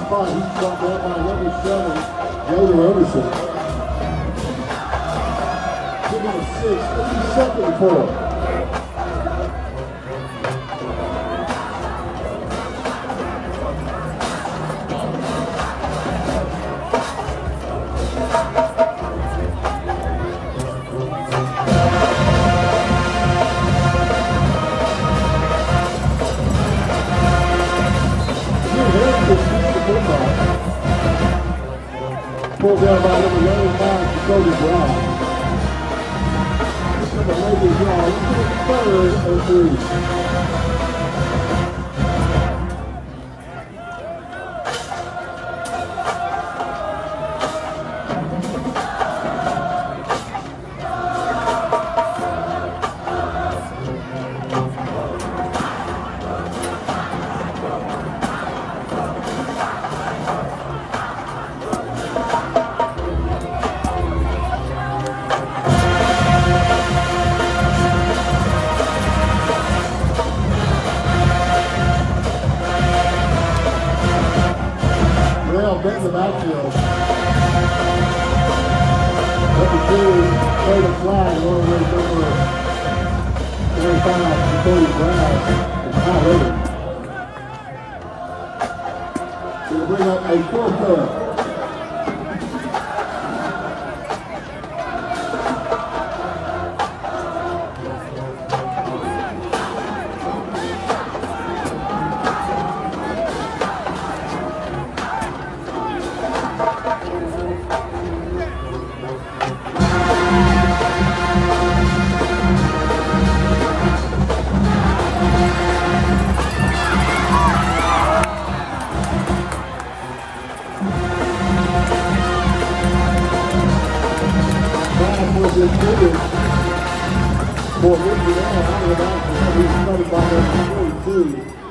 spot. He's brought down by number 7, Yoder Anderson. Kid number 6, 52nd for. Pulled down by number 95, Cody Brown. This number 80, y'all. He's getting third and 3. Bet in the backfield. Number 2, throw the flag over with number 35, Cody Brown. It's not over. Going to bring up a 4th down. Was included for Richard Allen out of the backfield. He's started by number 42.